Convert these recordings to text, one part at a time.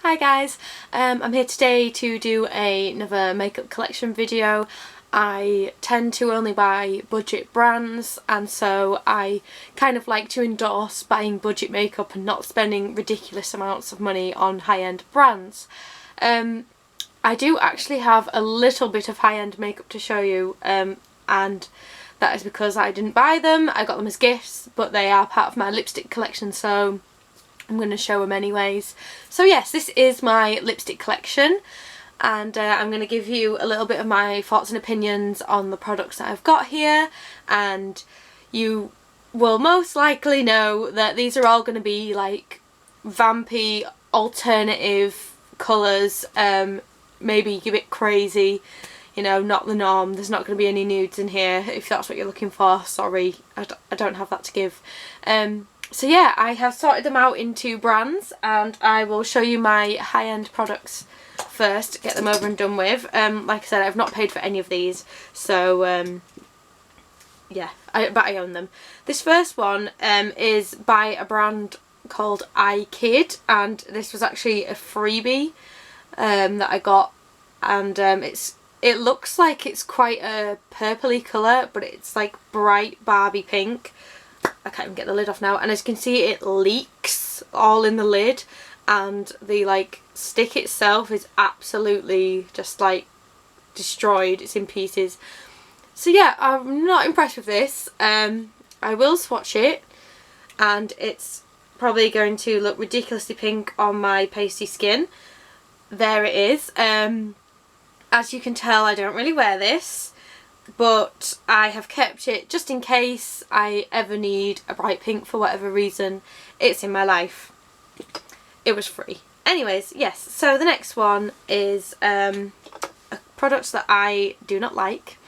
Hi guys, I'm here today to do another makeup collection video. I tend to only buy budget brands, and so I kind of like to endorse buying budget makeup and not spending ridiculous amounts of money on high-end brands. I do actually have a little bit of high-end makeup to show you, and that is because I didn't buy them. I got them as gifts, but they are part of my lipstick collection, so I'm going to show them anyways. So yes, this is my lipstick collection, and I'm going to give you a little bit of my thoughts and opinions on the products that I've got here, and you will most likely know that these are all going to be like vampy alternative colours, maybe a bit crazy, you know, not the norm. There's not going to be any nudes in here. If that's what you're looking for, sorry, I don't have that to give. So yeah, I have sorted them out into brands, and I will show you my high-end products first, get them over and done with. Like I said, I've not paid for any of these, so yeah, but I own them. This first one is by a brand called iKid, and this was actually a freebie that I got, and it looks like it's quite a purpley colour, but it's like bright Barbie pink. I can't even get the lid off now, and as you can see, it leaks all in the lid, and the like stick itself is absolutely just like destroyed. It's in pieces. So yeah, I'm not impressed with this. I will swatch it, and it's probably going to look ridiculously pink on my pasty skin. There it is. As you can tell, I don't really wear this, but I have kept it just in case I ever need a bright pink for whatever reason. It's in my life. It was free. Anyways, yes, so the next one is a product that I do not like,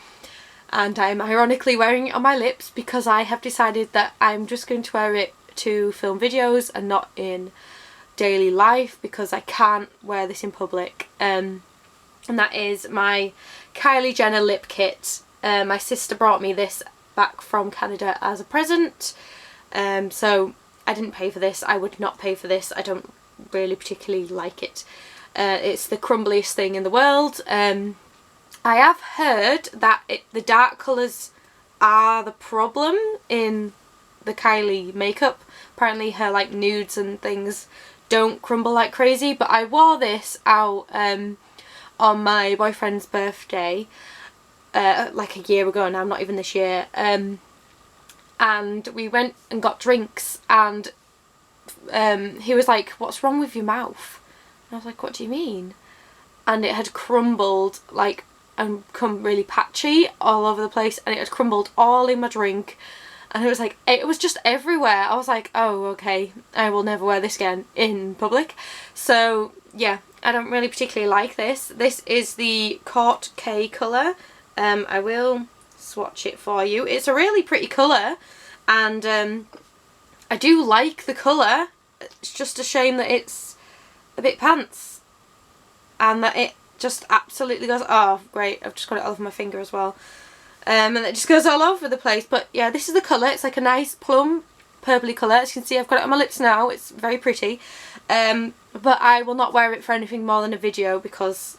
and I'm ironically wearing it on my lips because I have decided that I'm just going to wear it to film videos and not in daily life, because I can't wear this in public. And that is my Kylie Jenner lip kit. My sister brought me this back from Canada as a present, so I didn't pay for this. I would not pay for this. I don't really particularly like it. It's the crumbliest thing in the world. I have heard that the dark colours are the problem in the Kylie makeup. Apparently her like nudes and things don't crumble like crazy, but I wore this out on my boyfriend's birthday like a year ago now, not even this year, and we went and got drinks, and he was like, "What's wrong with your mouth?" And I was like, "What do you mean?" And it had crumbled like and become really patchy all over the place, and it had crumbled all in my drink, and it was like, it was just everywhere. I was like, oh okay, I will never wear this again in public. So yeah, I don't really particularly like this. This is the Court K colour. I will swatch it for you. It's a really pretty colour, and I do like the colour. It's just a shame that it's a bit pants, and that it just absolutely goes, oh great, I've just got it all over my finger as well, and it just goes all over the place. But yeah, this is the colour. It's like a nice plum purpley colour. As you can see, I've got it on my lips now. It's very pretty, but I will not wear it for anything more than a video, because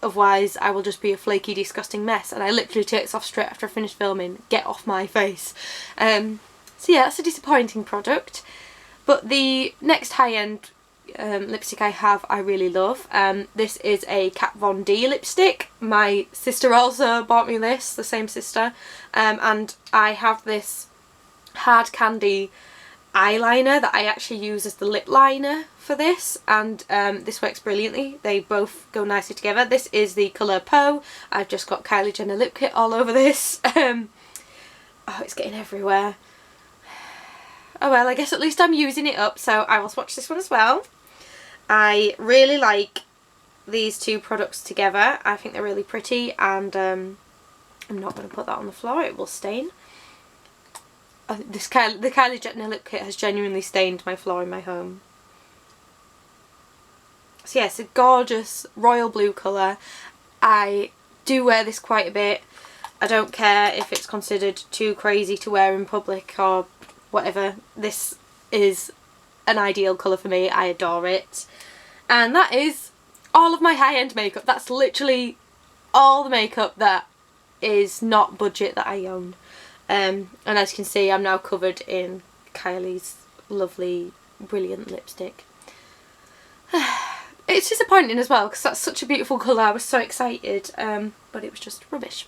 otherwise I will just be a flaky, disgusting mess, and I literally take this off straight after I finish filming. Get off my face. So yeah, that's a disappointing product. But the next high-end lipstick I have, I really love. This is a Kat Von D lipstick. My sister also bought me this, the same sister, and I have this hard candy eyeliner that I actually use as the lip liner for this, and this works brilliantly. They both go nicely together. This is the colour Poe. I've just got Kylie Jenner lip kit all over this. Oh, it's getting everywhere. Oh well, I guess at least I'm using it up, so I will swatch this one as well. I really like these two products together. I think they're really pretty, and I'm not going to put that on the floor, it will stain. The Kylie Jenner lip kit has genuinely stained my floor in my home. So yeah, it's a gorgeous royal blue colour. I do wear this quite a bit. I don't care if it's considered too crazy to wear in public or whatever. This is an ideal colour for me. I adore it. And that is all of my high-end makeup. That's literally all the makeup that is not budget that I own. And as you can see, I'm now covered in Kylie's lovely, brilliant lipstick. It's disappointing as well because that's such a beautiful colour. I was so excited, but it was just rubbish.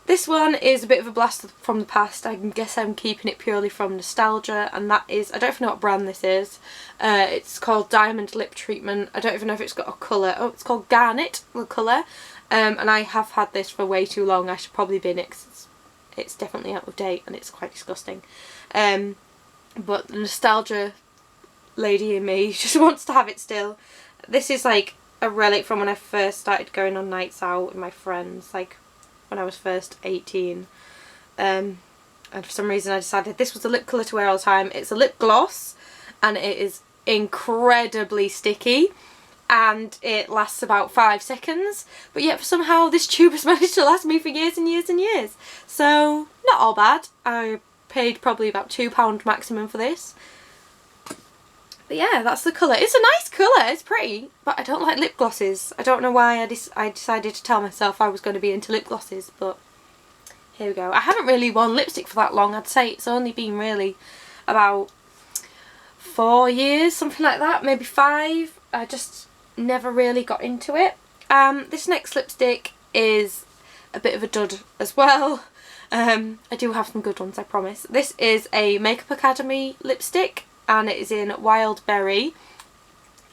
This one is a bit of a blast from the past. I guess I'm keeping it purely from nostalgia, and that is, I don't even know what brand this is. It's called Diamond Lip Treatment. I don't even know if it's got a colour. Oh, it's called Garnet, the colour. And I have had this for way too long. I should probably bin it because it's definitely out of date and it's quite disgusting. But the nostalgia lady in me just wants to have it still. This is like a relic from when I first started going on nights out with my friends, like when I was first 18. And for some reason I decided this was the lip colour to wear all the time. It's a lip gloss and it is incredibly sticky and it lasts about 5 seconds, but yet somehow this tube has managed to last me for years and years and years. So not all bad. I paid probably about £2 maximum for this. But yeah, that's the colour. It's a nice colour, it's pretty, but I don't like lip glosses. I don't know why I decided to tell myself I was going to be into lip glosses, but here we go. I haven't really worn lipstick for that long. I'd say it's only been really about 4 years, something like that, maybe 5. I just never really got into it. This next lipstick is a bit of a dud as well. I do have some good ones, I promise. This is a Makeup Academy lipstick and it is in Wild Berry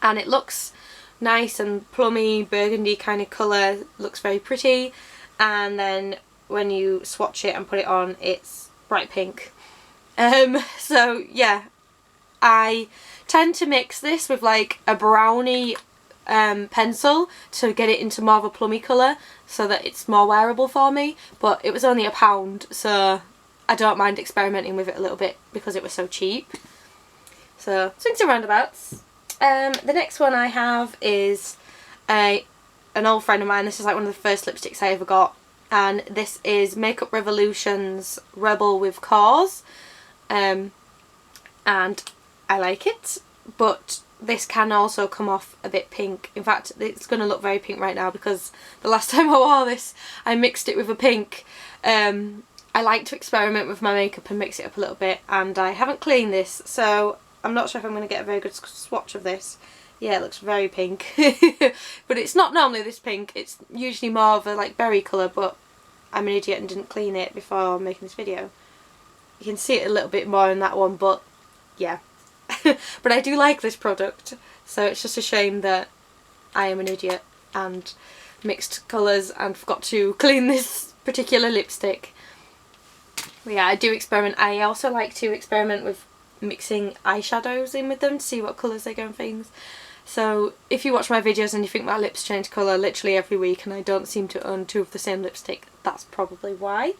and it looks nice and plummy, burgundy kind of colour. Looks very pretty, and then when you swatch it and put it on, it's bright pink. So yeah, I tend to mix this with like a brownie pencil to get it into more of a plummy colour so that it's more wearable for me, but it was only £1, so I don't mind experimenting with it a little bit because it was so cheap. So swings and roundabouts. The next one I have is an old friend of mine. This is like one of the first lipsticks I ever got, and this is Makeup Revolution's Rebel with Cause, and I like it, but this can also come off a bit pink. In fact, it's going to look very pink right now because the last time I wore this I mixed it with a pink. I like to experiment with my makeup and mix it up a little bit, and I haven't cleaned this, so I'm not sure if I'm going to get a very good swatch of this. Yeah, it looks very pink. But it's not normally this pink. It's usually more of a like berry colour, but I'm an idiot and didn't clean it before making this video. You can see it a little bit more in that one, but yeah. But I do like this product, so it's just a shame that I am an idiot and mixed colours and forgot to clean this particular lipstick. But yeah, I do experiment. I also like to experiment with mixing eyeshadows in with them to see what colours they go and things. So if you watch my videos and you think my lips change colour literally every week and I don't seem to own 2 of the same lipstick, that's probably why.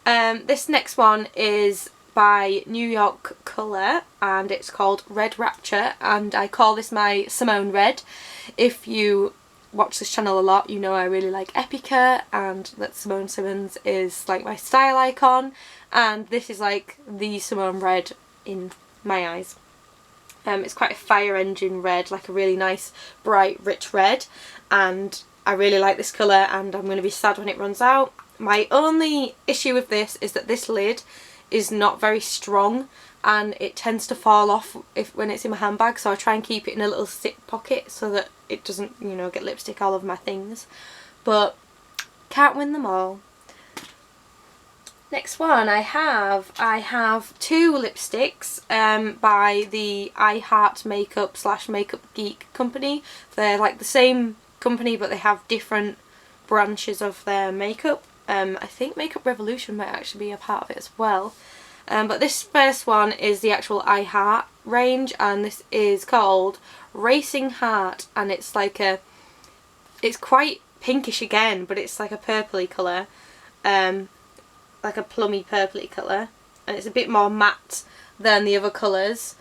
This next one is by New York Colour and it's called Red Rapture, and I call this my Simone Red. If you watch this channel a lot, you know I really like Epica and that Simone Simmons is like my style icon, and this is like the Simone Red in my eyes. It's quite a fire engine red, like a really nice bright rich red, and I really like this colour and I'm going to be sad when it runs out. My only issue with this is that this lid is not very strong and it tends to fall off when it's in my handbag, so I try and keep it in a little zip pocket so that it doesn't, you know, get lipstick all over my things, but can't win them all. Next one I have 2 lipsticks by the I Heart Makeup / Makeup Geek company. They're like the same company but they have different branches of their makeup. I think Makeup Revolution might actually be a part of it as well. But this first one is the actual I Heart range, and this is called Racing Heart, and it's like it's quite pinkish again, but it's like a purpley colour. Like a plummy purpley colour, and it's a bit more matte than the other colours,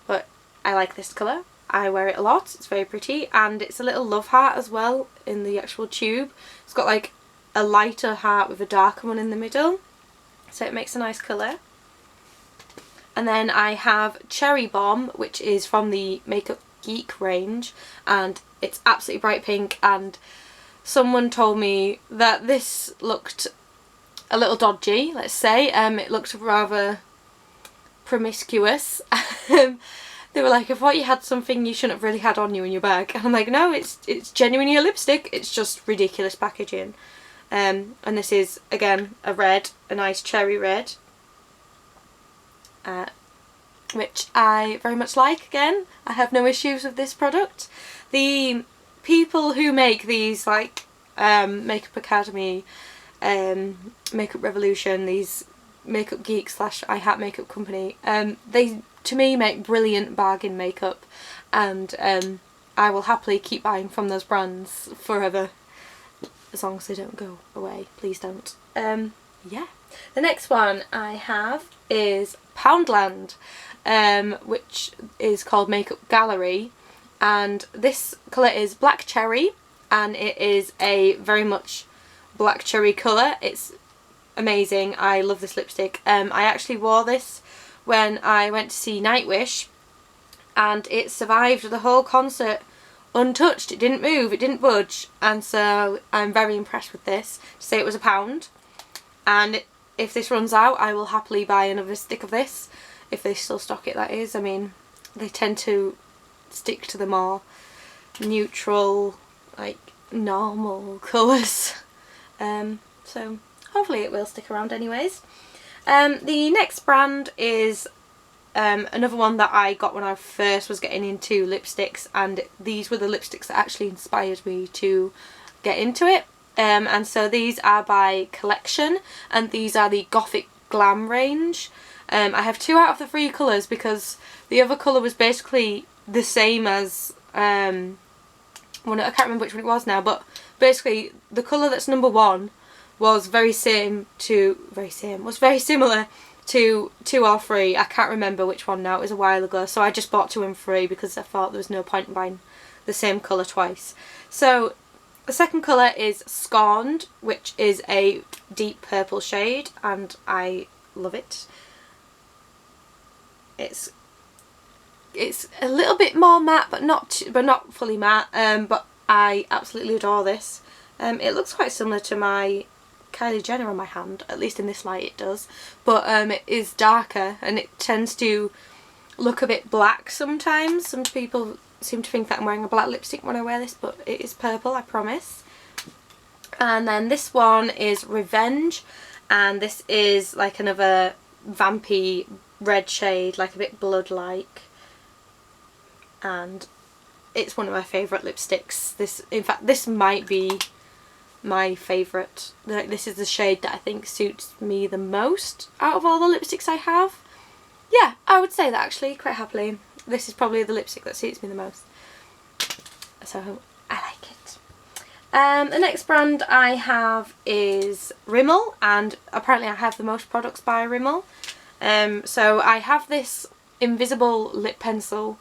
but I like this colour. I wear it a lot, it's very pretty, and it's a little love heart as well in the actual tube. It's got like a lighter heart with a darker one in the middle, so it makes a nice colour. And then I have Cherry Bomb, which is from the Makeup Geek range, and it's absolutely bright pink, and someone told me that this looked a little dodgy, let's say. It looked rather promiscuous. They were like, I thought you had something you shouldn't have really had on you in your bag. And I'm like, no, it's genuinely a lipstick, it's just ridiculous packaging. And this is, again, a red, a nice cherry red, which I very much like. Again, I have no issues with this product. The people who make these, like Makeup Academy, Makeup Revolution, these Makeup Geek / I Hat Makeup Company, they, to me, make brilliant bargain makeup, and I will happily keep buying from those brands forever, as long as they don't go away. Please don't. Yeah. The next one I have is Poundland, which is called Makeup Gallery, and this colour is Black Cherry, and it is a very much black cherry colour. It's amazing. I love this lipstick. I actually wore this when I went to see Nightwish, and it survived the whole concert untouched. It didn't move, it didn't budge, and so I'm very impressed with this. To say it was £1, and if this runs out I will happily buy another stick of this, if they still stock it, that is. I mean, they tend to stick to the more neutral, like normal colours, so hopefully it will stick around anyways. The next brand is another one that I got when I first was getting into lipsticks, and these were the lipsticks that actually inspired me to get into it. And so these are by Collection, and these are the Gothic Glam range. I have 2 out of the 3 colours, because the other colour was basically the same as I can't remember which one it was now, but basically the colour that's number 1 was very similar to 2 or 3. I can't remember which one now, it was a while ago, so I just bought 2 and 3 because I thought there was no point in buying the same colour twice. So the second colour is Scorned, which is a deep purple shade, and I love it. It's a little bit more matte, but not fully matte, but I absolutely adore this. It looks quite similar to my Kylie Jenner on my hand, at least in this light it does, but it is darker, and it tends to look a bit black sometimes. Some people seem to think that I'm wearing a black lipstick when I wear this, but it is purple, I promise. And then this one is Revenge, and this is like another vampy red shade, like a bit blood-like, and it's one of my favourite lipsticks. In fact, this might be my favourite. This is the shade that I think suits me the most out of all the lipsticks I have. Yeah, I would say that actually, quite happily. This is probably the lipstick that suits me the most, so I like it. The next brand I have is Rimmel, and apparently I have the most products by Rimmel. So I have this invisible lip pencil,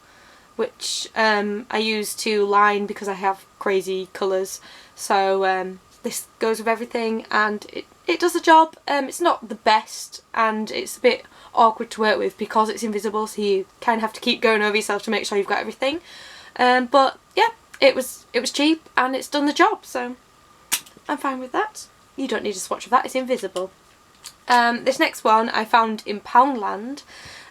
which I use to line because I have crazy colours. So this goes with everything, and it does the job. It's not the best, and it's a bit awkward to work with because it's invisible, so you kind of have to keep going over yourself to make sure you've got everything. But yeah, it was cheap and it's done the job, so I'm fine with that. You don't need a swatch of that, it's invisible. This next one I found in Poundland,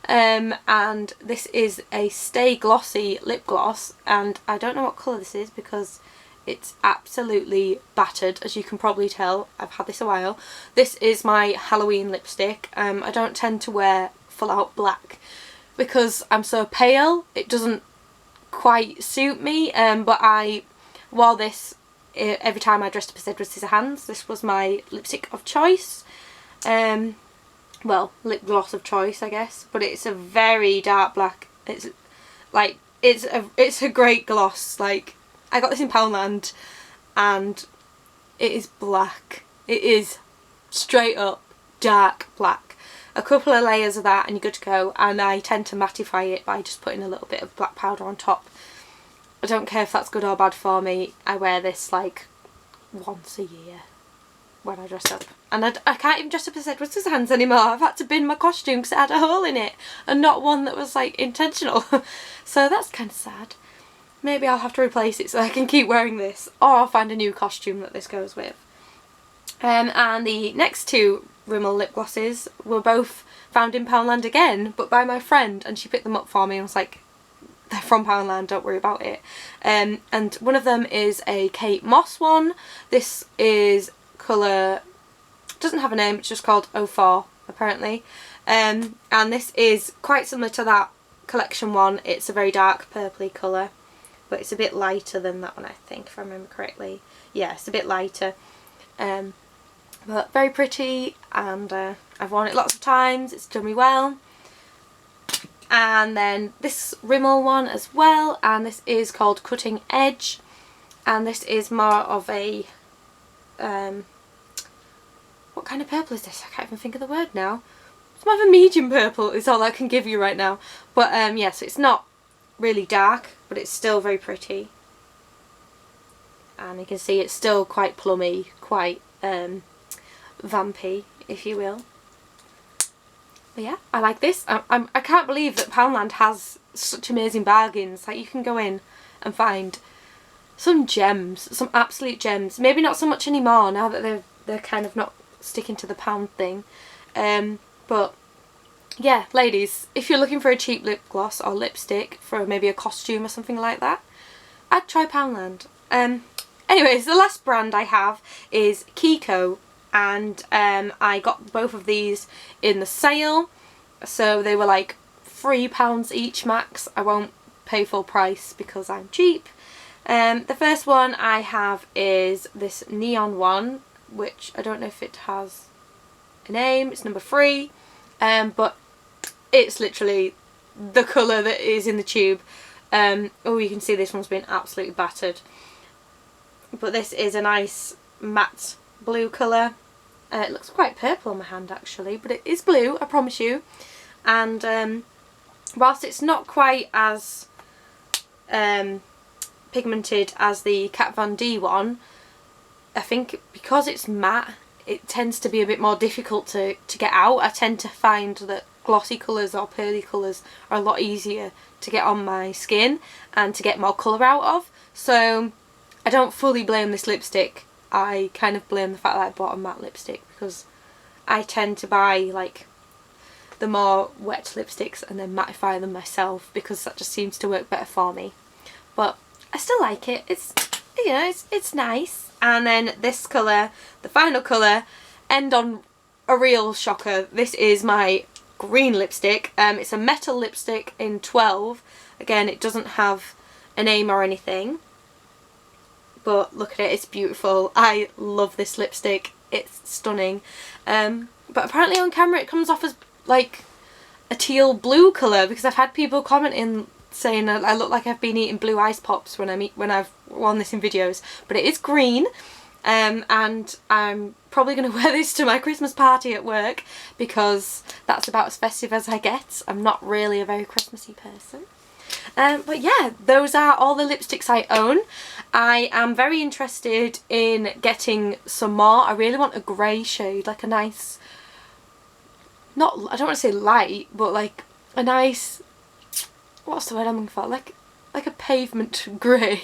and this is a Stay Glossy lip gloss, and I don't know what colour this is because it's absolutely battered, as you can probably tell. I've had this a while. This is my Halloween lipstick. I don't tend to wear full out black because I'm so pale. It doesn't quite suit me, but I wore this every time I dressed up as Edward Scissorhands. This was my lipstick of choice. Well, lip gloss of choice, I guess, but it's a very dark black. It's like it's a great gloss. Like, I got this in Poundland and it is black. It is straight up dark black. A couple of layers of that and you're good to go, and I tend to mattify it by just putting a little bit of black powder on top. I don't care if that's good or bad for me. I wear this like once a year when I dress up. And I can't even dress up as Edward Scissorhands anymore. I've had to bin my costume because it had a hole in it and not one that was like intentional. So that's kind of sad. maybe I'll have to replace it so I can keep wearing this, or I'll find a new costume that this goes with. And the next two Rimmel lip glosses were both found in Poundland again, but by my friend, and she picked them up for me and was like, they're from Poundland, don't worry about it. And one of them is a Kate Moss one. This is colour, doesn't have a name, it's just called 04 apparently. And this is quite similar to that collection one. It's a very dark purpley colour, but it's a bit lighter than that one, I think, if I remember correctly. Yeah, it's a bit lighter. But very pretty, and I've worn it lots of times, it's done me well. And then this Rimmel one as well, and this is called Cutting Edge, and this is more of a, what kind of purple is this? I can't even think of the word now. It's more of a medium purple is all I can give you right now. But yeah, so it's not really dark, but it's still very pretty. And you can see it's still quite plummy, quite vampy, if you will. But yeah, I like this. I can't believe that Poundland has such amazing bargains. Like, you can go in and find some gems, some absolute gems. Maybe not so much anymore now that they're kind of not sticking to the pound thing. But yeah, ladies, if you're looking for a cheap lip gloss or lipstick for maybe a costume or something like that, I'd try Poundland. Anyways, the last brand I have is Kiko, and I got both of these in the sale, so they were like £3 each max. I won't pay full price because I'm cheap. The first one I have is this neon one, which I don't know if it has a name. It's number 3, but it's literally the colour that is in the tube. Oh, you can see this one's been absolutely battered. But this is a nice matte blue colour. It looks quite purple on my hand actually, but it is blue, I promise you. And whilst it's not quite as pigmented as the Kat Von D one, I think because it's matte, it tends to be a bit more difficult to get out. I tend to find that glossy colours or pearly colours are a lot easier to get on my skin and to get more colour out of. So I don't fully blame this lipstick. I kind of blame the fact that I bought a matte lipstick, because I tend to buy like the more wet lipsticks and then mattify them myself, because that just seems to work better for me. But I still like it. It's, you know, it's nice. And then this colour, the final colour, end on a real shocker. This is my green lipstick. It's a metal lipstick in 12. Again, it doesn't have a name or anything, but look at it, it's beautiful. I love this lipstick, it's stunning. But apparently on camera it comes off as like a teal blue colour, because I've had people commenting saying I look like I've been eating blue ice pops when I've worn this in videos. But it is green, and I'm probably going to wear this to my Christmas party at work, because that's about as festive as I get. I'm not really a very Christmassy person. But yeah, those are all the lipsticks I own. I am very interested in getting some more. I really want a grey shade, like a nice, I don't want to say light, but like a nice, what's the word I'm looking for? Like a pavement grey.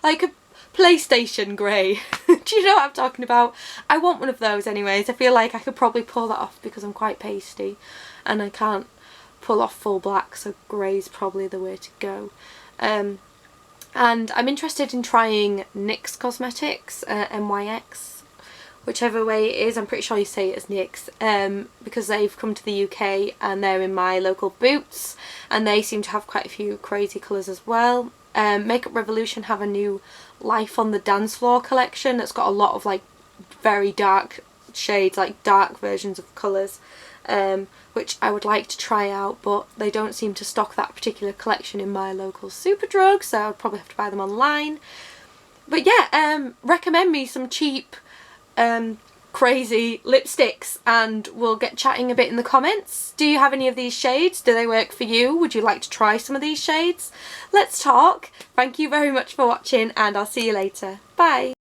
Like a PlayStation grey. Do you know what I'm talking about? I want one of those anyways. I feel like I could probably pull that off because I'm quite pasty and I can't pull off full black, so grey's probably the way to go. And I'm interested in trying NYX Cosmetics, NYX, whichever way it is. I'm pretty sure you say it as NYX, because they've come to the UK and they're in my local Boots, and they seem to have quite a few crazy colours as well. Makeup Revolution have a new Life on the Dance Floor collection that's got a lot of like very dark shades, like dark versions of colours, which I would like to try out, but they don't seem to stock that particular collection in my local Superdrug, so I'll probably have to buy them online. But yeah, recommend me some cheap, crazy lipsticks and we'll get chatting a bit in the comments. Do you have any of these shades? Do they work for you? Would you like to try some of these shades? Let's talk. Thank you very much for watching and I'll see you later. Bye!